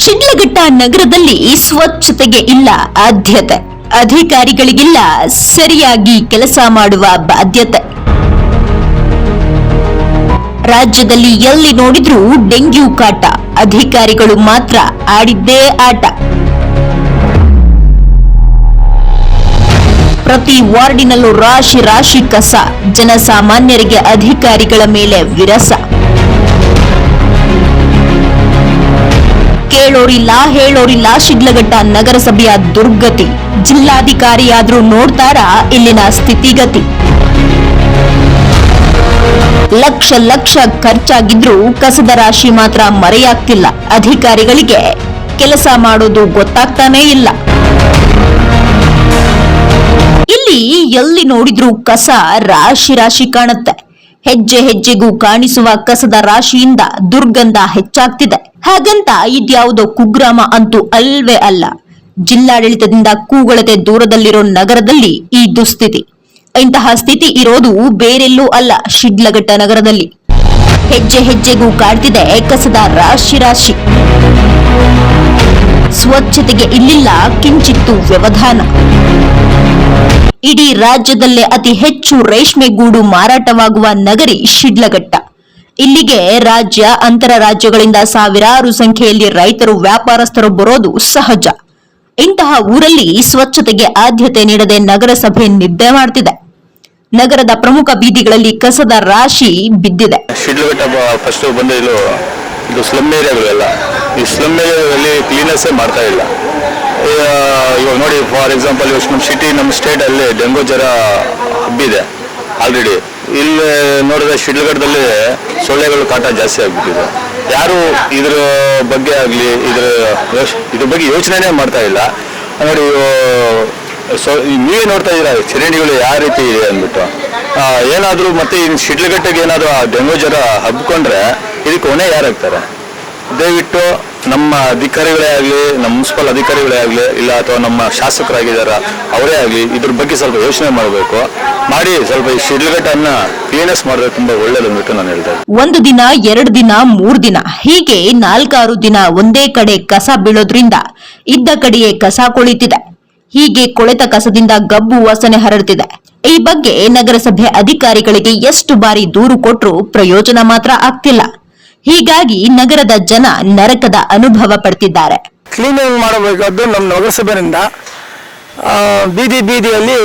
ಶಿಡ್ಲಘಟ್ಟ ನಗರದಲ್ಲಿ ಸ್ವಚ್ಛತೆಗೆ ಇಲ್ಲ ಆದ್ಯತೆ, ಅಧಿಕಾರಿಗಳಿಗಿಲ್ಲ ಸರಿಯಾಗಿ ಕೆಲಸ ಮಾಡುವ ಬಾಧ್ಯತೆ. ರಾಜ್ಯದಲ್ಲಿ ಎಲ್ಲಿ ನೋಡಿದ್ರೂ ಡೆಂಗ್ಯೂ ಕಾಟ, ಅಧಿಕಾರಿಗಳು ಮಾತ್ರ ಆಡಿದ್ದೇ ಆಟ. ಪ್ರತಿ ವಾರ್ಡಿನಲ್ಲೂ ರಾಶಿ ರಾಶಿ ಕಸ, ಜನಸಾಮಾನ್ಯರಿಗೆ ಅಧಿಕಾರಿಗಳ ಮೇಲೆ ವಿರಸ. ಕೇಳೋರಿಲ್ಲ ಹೇಳೋರಿಲ್ಲ ಶಿಡ್ಲಘಟ್ಟ ನಗರಸಭೆಯ ದುರ್ಗತಿ. ಜಿಲ್ಲಾಧಿಕಾರಿಯಾದ್ರೂ ನೋಡ್ತಾರಾ ಇಲ್ಲಿನ ಸ್ಥಿತಿಗತಿ? ಲಕ್ಷ ಲಕ್ಷ ಖರ್ಚಾಗಿದ್ರೂ ಕಸದ ರಾಶಿ ಮಾತ್ರ ಮರೆಯಾಗ್ತಿಲ್ಲ. ಅಧಿಕಾರಿಗಳಿಗೆ ಕೆಲಸ ಮಾಡೋದು ಗೊತ್ತಾಗ್ತಾನೇ ಇಲ್ಲ. ಇಲ್ಲಿ ಎಲ್ಲಿ ನೋಡಿದ್ರೂ ಕಸ ರಾಶಿ ರಾಶಿ ಕಾಣುತ್ತೆ. ಹೆಜ್ಜೆ ಹೆಜ್ಜೆಗೂ ಕಾಣಿಸುವ ಕಸದ ರಾಶಿಯಿಂದ ದುರ್ಗಂಧ ಹೆಚ್ಚಾಗ್ತಿದೆ. ಹಾಗಂತ ಇದ್ಯಾವುದೋ ಕುಗ್ರಾಮ ಅಂತೂ ಅಲ್ವೇ ಅಲ್ಲ. ಜಿಲ್ಲಾಡಳಿತದಿಂದ ಕೂಗಳತೆ ದೂರದಲ್ಲಿರೋ ನಗರದಲ್ಲಿ ಈ ದುಸ್ಥಿತಿ. ಇಂತಹ ಸ್ಥಿತಿ ಇರೋದು ಬೇರೆಲ್ಲೂ ಅಲ್ಲ, ಶಿಡ್ಲಘಟ್ಟ ನಗರದಲ್ಲಿ. ಹೆಜ್ಜೆ ಹೆಜ್ಜೆಗೂ ಕಾಡ್ತಿದೆ ಕಸದ ರಾಶಿ ರಾಶಿ. ಸ್ವಚ್ಛತೆಗೆ ಇಲ್ಲಿಲ್ಲ ಕಿಂಚಿತ್ತು ವ್ಯವಧಾನ. ಇಡೀ ರಾಜ್ಯದಲ್ಲೇ ಅತಿ ಹೆಚ್ಚು ರೇಷ್ಮೆ ಗೂಡು ಮಾರಾಟವಾಗುವ ನಗರಿ ಶಿಡ್ಲಘಟ್ಟ. ಇಲ್ಲಿಗೆ ರಾಜ್ಯ ಅಂತರ ರಾಜ್ಯಗಳಿಂದ ಸಾವಿರಾರು ಸಂಖ್ಯೆಯಲ್ಲಿ ರೈತರು, ವ್ಯಾಪಾರಸ್ಥರು ಬರೋದು ಸಹಜ. ಇಂತಹ ಊರಲ್ಲಿ ಸ್ವಚ್ಛತೆಗೆ ಆದ್ಯತೆ ನೀಡದೆ ನಗರಸಭೆ ನಿದ್ದೆ ಮಾಡ್ತಿದೆ. ನಗರದ ಪ್ರಮುಖ ಬೀದಿಗಳಲ್ಲಿ ಕಸದ ರಾಶಿ ಬಿದ್ದಿದೆ. ಶಿಡ್ಲಘಟ್ಟ ಫಸ್ಟ್ ಬಂದ ಇದು ಸ್ಲಮ್ ಏರಿಯಾಗಳೆಲ್ಲ, ಈ ಸ್ಲಮ್ ಏರಿಯಾದಲ್ಲಿ ಕ್ಲೀನೆಸ್ ಮಾಡ್ತಾ ಇಲ್ಲ. ಇವಾಗ ನೋಡಿ, ಫಾರ್ ಎಕ್ಸಾಂಪಲ್ ನಮ್ಮ ಸಿಟಿ, ನಮ್ಮ ಸ್ಟೇಟ್ ಅಲ್ಲಿ ಡೆಂಗು ಜ್ವರ ಹಬ್ಬಿದೆ ಆಲ್ರೆಡಿ. ಇಲ್ಲಿ ನೋಡಿದ್ರೆ ಶಿಡ್ಲಘಟ್ಟದಲ್ಲಿ ಸೊಳ್ಳೆಗಳು ಕಾಟ ಜಾಸ್ತಿ ಆಗ್ಬಿಟ್ಟಿದೆ. ಯಾರು ಇದ್ರ ಬಗ್ಗೆ ಆಗಲಿ ಇದ್ರ ಬಗ್ಗೆ ಯೋಚನೆ ಮಾಡ್ತಾ ಇಲ್ಲ. ನೋಡಿ, ನೀವೇ ನೋಡ್ತಾ ಇದ್ದೀರಾ ಚರಂಡಿಗಳು ಯಾವ ರೀತಿ ಇದೆ ಅಂದ್ಬಿಟ್ಟು. ಏನಾದರೂ ಮತ್ತೆ ಇನ್ನು ಶಿಡ್ಲಘಟ್ಟಗೆ ಏನಾದರೂ ಡೆಂಗು ಜ್ವರ ಹಬ್ಕೊಂಡ್ರೆ ಇದಕ್ಕೆ ಹೊಣೆ ಯಾರಾಗ್ತಾರೆ? ದಯವಿಟ್ಟು ನಮ್ಮ ಅಧಿಕಾರಿಗಳೇ ಆಗಲಿ, ನಮ್ಮ ಮುನ್ಸಿಪಲ್ ಅಧಿಕಾರಿಗಳೇ ಆಗಲಿ, ಇಲ್ಲ ಅಥವಾ ನಮ್ಮ ಶಾಸಕರಾಗಿದ್ದಾರ ಅವರೇ ಆಗಲಿ ಇದ್ರ ಬಗ್ಗೆ ಸ್ವಲ್ಪ ಯೋಚನೆ ಮಾಡಬೇಕು. ಮಾಡಿ ಸ್ವಲ್ಪ ಈ ಶಿಡ್ಲಘಟ್ಟನ್ನ ಕ್ಲೀನೆಸ್ ಮಾಡಿದ್ರೆ ತುಂಬಾ ಒಳ್ಳೇದು ಅಂದ್ಬಿಟ್ಟು ನಾನು ಹೇಳ್ತೇನೆ. ಒಂದು ದಿನ, 2 ದಿನ, 3 ದಿನ, ಹೀಗೆ 4-6 ದಿನ ಒಂದೇ ಕಡೆ ಕಸ ಬೀಳೋದ್ರಿಂದ ಇದ್ದ ಕಡೆಯೇ ಕಸ ಕೊಳಿತಿದೆ. ಹೀಗೆ ಕೊಳೆತ ಕಸದಿಂದ ಗಬ್ಬು ವಾಸನೆ ಹರಡ್ತಿದೆ. ಈ ಬಗ್ಗೆ ನಗರಸಭೆ ಅಧಿಕಾರಿಗಳಿಗೆ ಎಷ್ಟು ಬಾರಿ ದೂರು ಕೊಟ್ಟರೂ ಪ್ರಯೋಜನ ಮಾತ್ರ ಆಗ್ತಿಲ್ಲ. ಹೀಗಾಗಿ ನಗರದ ಜನ ನರಕದ ಅನುಭವ ಪಡ್ತಿದ್ದಾರೆ. ಕ್ಲೀನಿಂಗ್ ಮಾಡಬೇಕಾದ್ದು ನಮ್ಮ ನಗರಸಭೆಯಿಂದ. ಬೀದಿ ಬೀದಿಯಲ್ಲಿ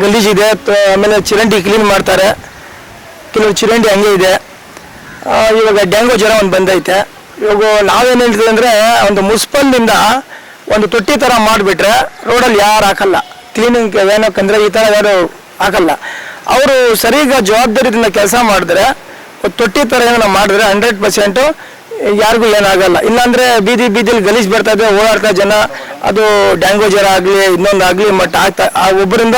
ಗಲೀಜಿದೆ. ಆಮೇಲೆ ಚರಂಡಿ ಕ್ಲೀನ್ ಮಾಡ್ತಾರೆ, ಕೆಲವು ಚರಂಡಿ ಹಂಗೆ ಇದೆ. ಇವಾಗ ಡೆಂಗು ಜ್ವರ ಒಂದು ಬಂದೈತೆ. ಇವಾಗ ನಾವೇನು ಹೇಳ್ತೀವಿ ಅಂದರೆ, ಒಂದು ಮುನ್ಸಿಪಲ್ನಿಂದ ಒಂದು ತೊಟ್ಟಿ ಥರ ಮಾಡಿಬಿಟ್ರೆ ರೋಡಲ್ಲಿ ಯಾರು ಹಾಕಲ್ಲ. ಕ್ಲೀನಿಂಗ್ ಏನಕ್ಕಂದರೆ ಈ ಥರ ಯಾರು ಹಾಕಲ್ಲ. ಅವರು ಸರಿಗ ಜವಾಬ್ದಾರಿಯಿಂದ ಕೆಲಸ ಮಾಡಿದ್ರೆ, ತೊಟ್ಟಿ ಥರ ಏನೋ ಮಾಡಿದ್ರೆ 100% ಯಾರಿಗೂ ಏನಾಗಲ್ಲ. ಇಲ್ಲಾಂದರೆ ಬೀದಿ ಬೀದಿಲಿ ಗಲೀಜು ಬರ್ತಾ ಇದೆ, ಓಡಾಡ್ತಾ ಜನ, ಅದು ಡೆಂಗು ಜ್ವರ ಆಗಲಿ ಇನ್ನೊಂದು ಆಗಲಿ ಮಟ್ಟ ಆಗ್ತಾ ಒಬ್ಬರಿಂದ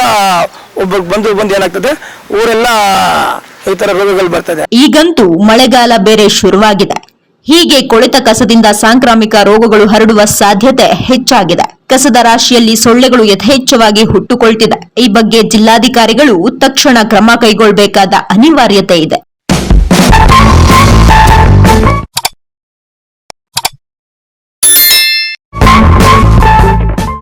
ಒಬ್ಬರಿಗೆ ಬಂದು ಏನಾಗ್ತದೆ, ಊರೆಲ್ಲ ಈ ಥರ ರೋಗಗಳು ಬರ್ತದೆ. ಈಗಂತೂ ಮಳೆಗಾಲ ಬೇರೆ ಶುರುವಾಗಿದೆ. ಹೀಗೆ ಕೊಳೆತ ಕಸದಿಂದ ಸಾಂಕ್ರಾಮಿಕ ರೋಗಗಳು ಹರಡುವ ಸಾಧ್ಯತೆ ಹೆಚ್ಚಾಗಿದೆ. ಕಸದ ರಾಶಿಯಲ್ಲಿ ಸೊಳ್ಳೆಗಳು ಯಥೇಚ್ಛವಾಗಿ ಹುಟ್ಟುಕೊಳ್ತಿದೆ. ಈ ಬಗ್ಗೆ ಜಿಲ್ಲಾಧಿಕಾರಿಗಳು ತಕ್ಷಣ ಕ್ರಮ ಕೈಗೊಳ್ಳಬೇಕಾದ ಅನಿವಾರ್ಯತೆ ಇದೆ.